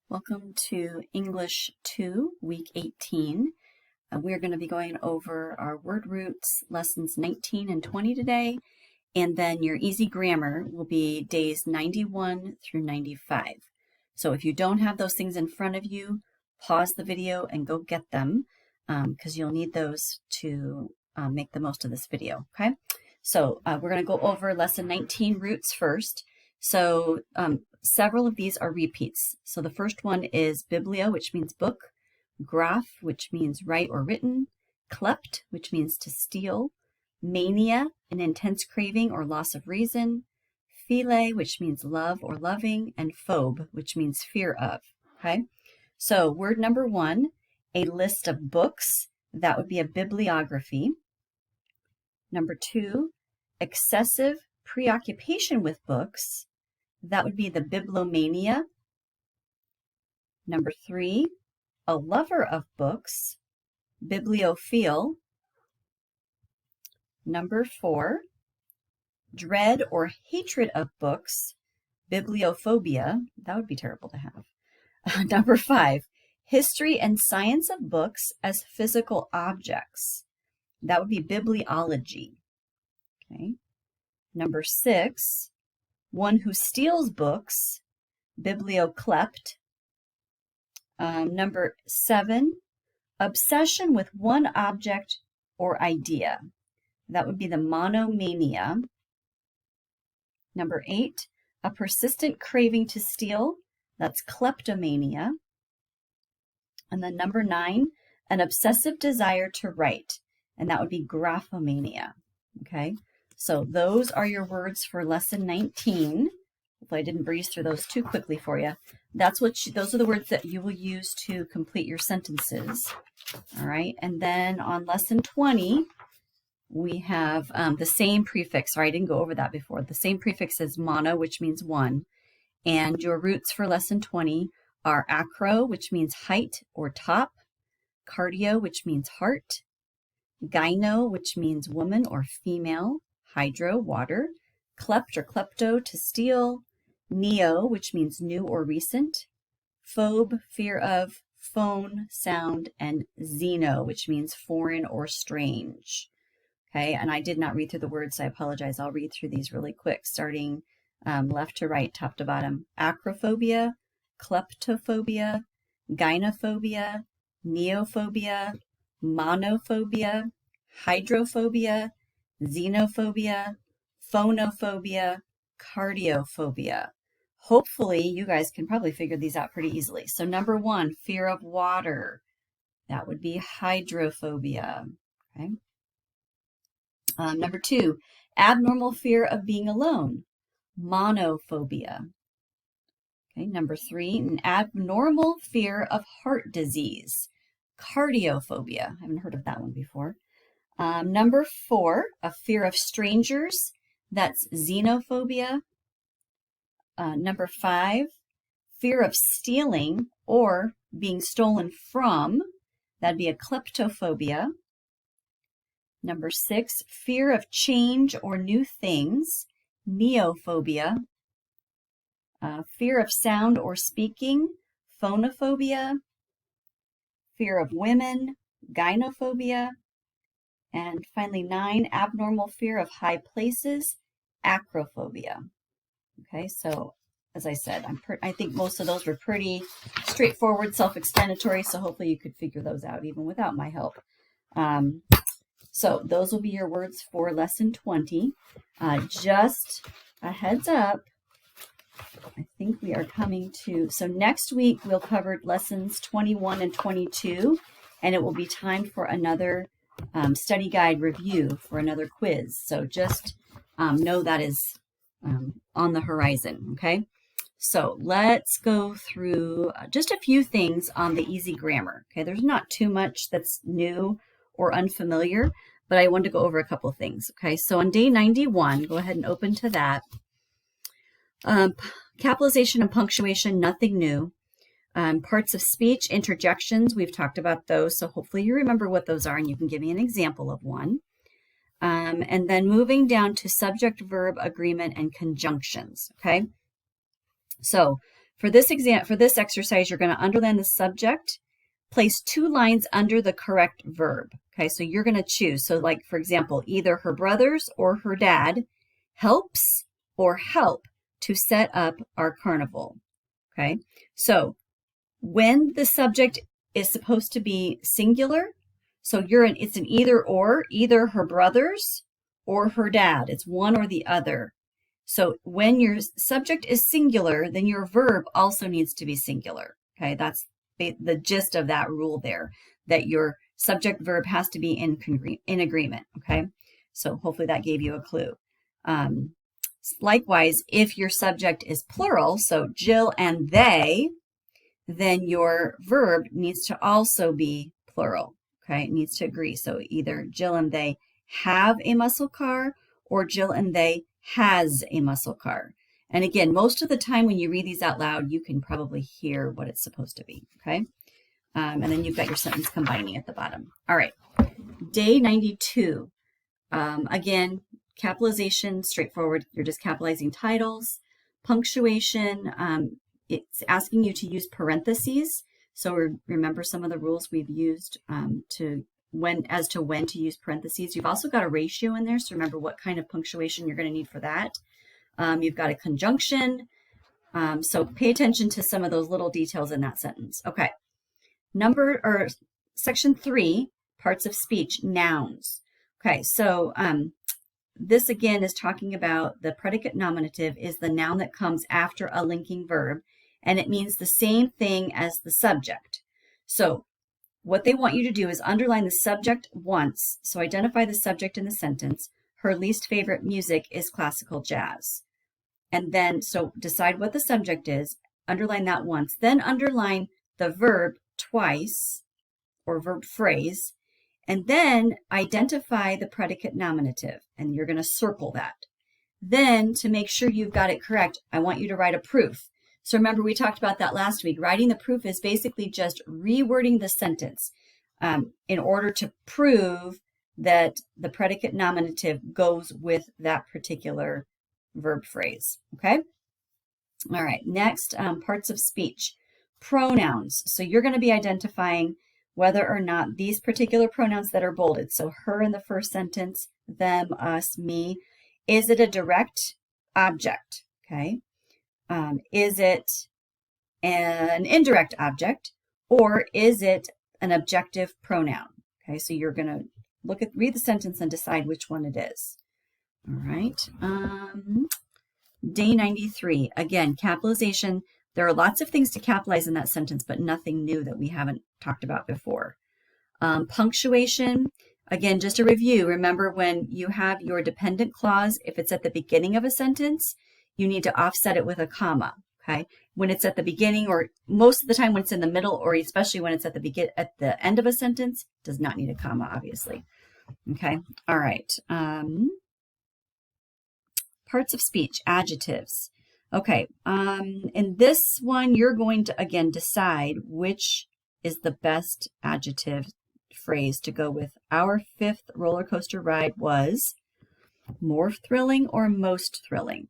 Welcome to English 2, Week 18. We're going to be going over our word roots, lessons 19 and 20 today, and then your easy grammar will be days 91 through 95. So if you don't have those things in front of you, pause the video and go get them because you'll need those to make the most of this video, okay? So we're going to go over lesson 19 roots first. So several of these are repeats. So the first one is biblio, which means book, graph, which means write or written, klept, which means to steal, mania, an intense craving or loss of reason, phile, which means love or loving, and phobe, which means fear of, okay? So word number one, a list of books. That would be a bibliography. Number two, excessive preoccupation with books. That would be the bibliomania. Number three, a lover of books, bibliophile. Number four, dread or hatred of books, bibliophobia. That would be terrible to have. Number five, history and science of books as physical objects. That would be bibliology. Okay. Number six, one who steals books, biblioklept. Number seven, obsession with one object or idea. That would be the monomania. Number eight, a persistent craving to steal. That's kleptomania. And then number nine, an obsessive desire to write. And that would be graphomania. Okay, so those are your words for lesson 19. Hopefully I didn't breeze through those too quickly for you. Those are the words that you will use to complete your sentences. All right, and then on lesson 20, we have the same prefix. Sorry, I didn't go over that before. The same prefix as mono, which means one. And your roots for lesson 20 are acro, which means height or top, cardio, which means heart, gyno, which means woman or female, hydro, water, klept or klepto, to steal, neo, which means new or recent, phobe, fear of, phone, sound, and xeno, which means foreign or strange. Okay, and I did not read through the words, so I apologize. I'll read through these really quick, starting left to right, top to bottom. Acrophobia, kleptophobia, gynophobia, neophobia, monophobia, hydrophobia, xenophobia, phonophobia, cardiophobia. Hopefully, you guys can probably figure these out pretty easily. So number one, fear of water. That would be hydrophobia. Okay. Number two, abnormal fear of being alone, monophobia. Okay. Number three, an abnormal fear of heart disease, cardiophobia. I haven't heard of that one before. Number four, a fear of strangers. That's xenophobia. Number five, fear of stealing or being stolen from. That'd be a kleptophobia. Number six, fear of change or new things, neophobia. Fear of sound or speaking, phonophobia. Fear of women, gynophobia. And finally, 9, abnormal fear of high places, acrophobia. Okay, so as I said, I think most of those were pretty straightforward, self-explanatory, so hopefully you could figure those out even without my help. So those will be your words for lesson 20. Just a heads up, I think we are coming to, so next week we'll cover lessons 21 and 22, and it will be time for another study guide review, for another quiz. So just know that is on the horizon, okay? So let's go through just a few things on the easy grammar, okay? There's not too much that's new or unfamiliar, but I wanted to go over a couple things, okay? So on day 91, go ahead and open to that. Capitalization and punctuation, nothing new. Parts of speech, interjections, we've talked about those, so hopefully you remember what those are and you can give me an example of one. And then moving down to subject, verb, agreement, and conjunctions, okay? So For this exercise, you're going to underline the subject, place 2 lines under the correct verb. Okay, so you're going to choose. So like, for example, either her brothers or her dad helps or help to set up our carnival. Okay, so when the subject is supposed to be singular, so it's an either or, either her brothers or her dad. It's one or the other. So when your subject is singular, then your verb also needs to be singular. Okay, that's the gist of that rule there, that your subject verb has to be in agreement. Okay, so hopefully that gave you a clue. Likewise, if your subject is plural, so Jill and they, then your verb needs to also be plural. Okay, it needs to agree. So either Jill and they have a muscle car, or Jill and they has a muscle car. And again, most of the time when you read these out loud, you can probably hear what it's supposed to be. Okay, and then you've got your sentence combining at the bottom. All right, day 92. Again, capitalization, straightforward. You're just capitalizing titles. Punctuation, it's asking you to use parentheses. So remember some of the rules we've used as to when to use parentheses. You've also got a ratio in there, so remember what kind of punctuation you're going to need for that. You've got a conjunction. So pay attention to some of those little details in that sentence. Okay. Section 3, parts of speech, nouns. Okay, so this again is talking about the predicate nominative is the noun that comes after a linking verb, and it means the same thing as the subject. So what they want you to do is underline the subject once. So identify the subject in the sentence. Her least favorite music is classical jazz. And then, so decide what the subject is, underline that once, then underline the verb twice, or verb phrase, and then identify the predicate nominative, and you're going to circle that. Then, to make sure you've got it correct, I want you to write a proof. So remember, we talked about that last week. Writing the proof is basically just rewording the sentence in order to prove that the predicate nominative goes with that particular verb phrase. Okay? All right, next, parts of speech. Pronouns. So you're going to be identifying whether or not these particular pronouns that are bolded, so her in the first sentence, them, us, me, is it a direct object? Okay. Is it an indirect object, or is it an objective pronoun? Okay, so you're going to read the sentence and decide which one it is. All right. Day 93. Again, capitalization. There are lots of things to capitalize in that sentence, but nothing new that we haven't talked about before. Punctuation. Again, just a review. Remember, when you have your dependent clause, if it's at the beginning of a sentence, you need to offset it with a comma. Okay. When it's at the beginning, or most of the time when it's in the middle, or especially when it's at the end of a sentence, does not need a comma, obviously. Okay. All right. Parts of speech, adjectives. Okay. In this one, you're going to, again, decide which is the best adjective phrase to go with. Our 5th roller coaster ride was more thrilling or most thrilling.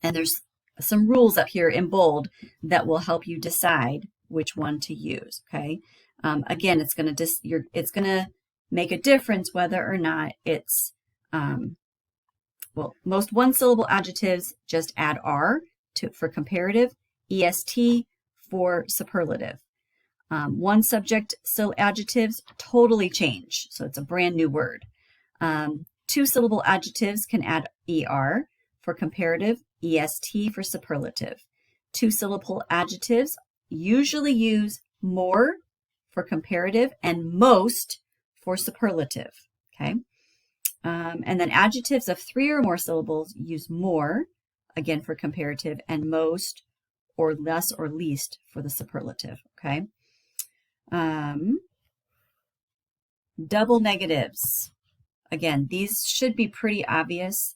And there's some rules up here in bold that will help you decide which one to use. Okay. Again, it's going to make a difference whether or not it's most one-syllable adjectives just add "r" for comparative, "est" for superlative. One subject adjectives totally change, so it's a brand new word. 2-syllable adjectives can add "er" for comparative, "est" for superlative. 2-syllable adjectives usually use "more" for comparative and "most" for superlative. Okay. And then adjectives of 3 or more syllables use "more," again for comparative, and "most" or "less" or "least" for the superlative. Okay. Double negatives. Again, these should be pretty obvious.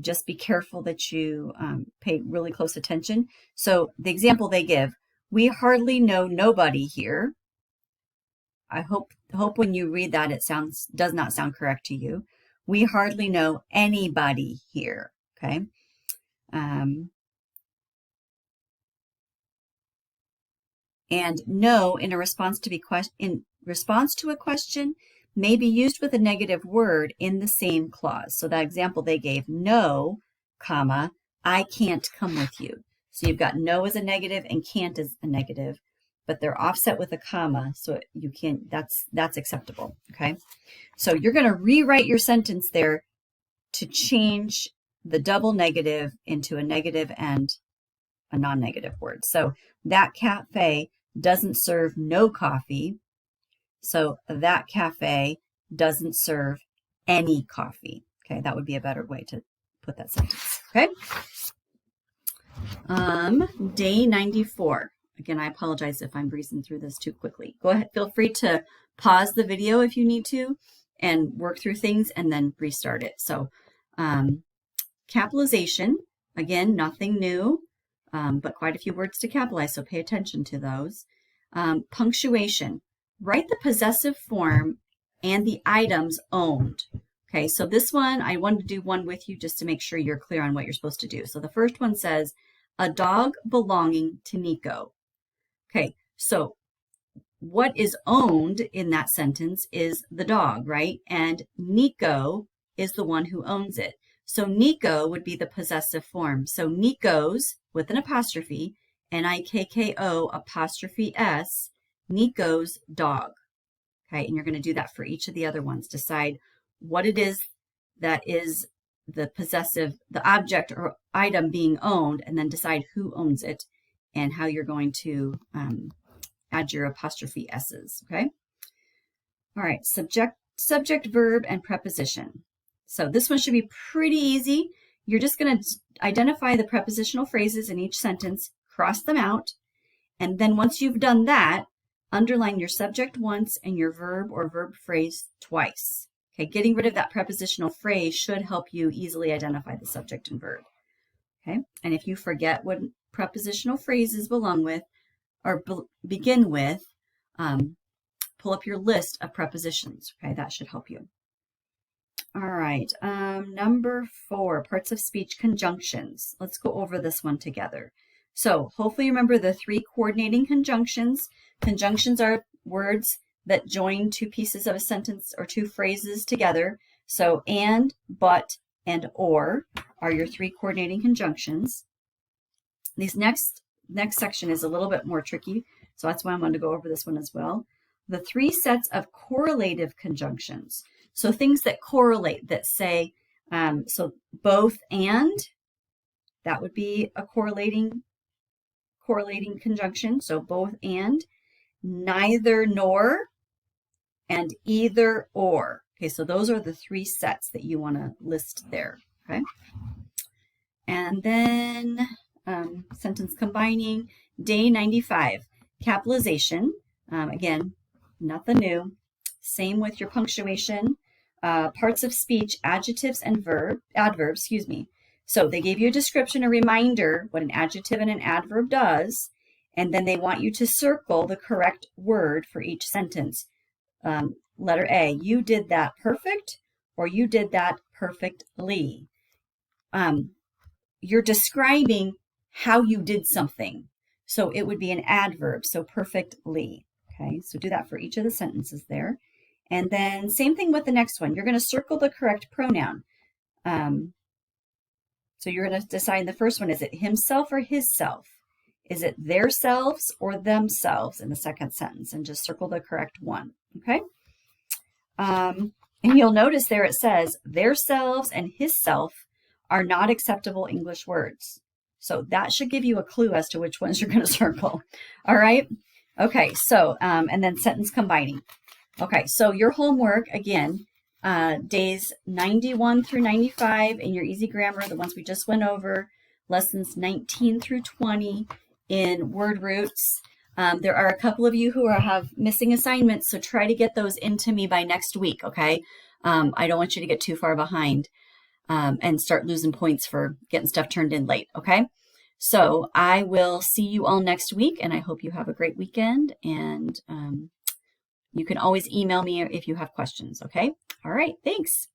Just be careful that you pay really close attention. So the example they give, we hardly know nobody here. I hope when you read that it does not sound correct to you. We hardly know anybody here. Okay. And no in response to a question may be used with a negative word in the same clause. So that example they gave, no, comma, I can't come with you. So you've got no as a negative and can't as a negative, but they're offset with a comma, so you can't, that's acceptable, okay? So you're going to rewrite your sentence there to change the double negative into a negative and a non-negative word. So that cafe doesn't serve no coffee. So that cafe doesn't serve any coffee. Okay, that would be a better way to put that sentence. Okay. Day 94. Again, I apologize if I'm breezing through this too quickly. Go ahead, feel free to pause the video if you need to and work through things and then restart it. So capitalization, again, nothing new, but quite a few words to capitalize, so pay attention to those. Punctuation, write the possessive form and the items owned. Okay, so this one, I wanted to do one with you just to make sure you're clear on what you're supposed to do. So the first one says, a dog belonging to Nico. Okay, so what is owned in that sentence is the dog, right? And Nico is the one who owns it. So Nico would be the possessive form. So Nico's with an apostrophe, Nikko apostrophe S, Nico's dog. Okay, and you're going to do that for each of the other ones. Decide what it is that is the possessive, the object or item being owned, and then decide who owns it and how you're going to add your apostrophe S's, okay? All right, subject, verb, and preposition. So this one should be pretty easy. You're just going to identify the prepositional phrases in each sentence, cross them out, and then once you've done that, underline your subject once and your verb or verb phrase twice. Okay, getting rid of that prepositional phrase should help you easily identify the subject and verb. Okay, and if you forget what prepositional phrases belong with or begin with, pull up your list of prepositions. Okay, that should help you. All right, number 4, parts of speech conjunctions. Let's go over this one together. So hopefully you remember the 3 coordinating conjunctions. Conjunctions are words that join 2 pieces of a sentence or 2 phrases together. So and, but, and or are your 3 coordinating conjunctions. These next section is a little bit more tricky, so that's why I wanted to go over this one as well. The 3 sets of correlative conjunctions. So things that correlate, that say, so both and, that would be a correlating conjunction. So both and, neither nor, and either or. Okay, so those are the 3 sets that you want to list there. Okay, and then sentence combining, day 95, capitalization. Again, nothing new. Same with your punctuation. Parts of speech, adjectives and adverbs, excuse me. So they gave you a description, a reminder what an adjective and an adverb does, and then they want you to circle the correct word for each sentence. Letter A, you did that perfect, or you did that perfectly. You're describing how you did something. So it would be an adverb, so perfectly. Okay, so do that for each of the sentences there. And then same thing with the next one. You're going to circle the correct pronoun. So you're going to decide in the first one, is it himself or his self? Is it their selves or themselves in the second sentence? And just circle the correct one, okay? And you'll notice there it says their selves and his self are not acceptable English words. So that should give you a clue as to which ones you're going to circle. All right? Okay, so, and then sentence combining. Okay, so your homework, again, days 91 through 95 in your easy grammar, the ones we just went over, lessons 19 through 20 in word roots. There are a couple of you who have missing assignments, so try to get those into me by next week, okay? I don't want you to get too far behind and start losing points for getting stuff turned in late, okay? So I will see you all next week, and I hope you have a great weekend, and you can always email me if you have questions, okay? All right, thanks.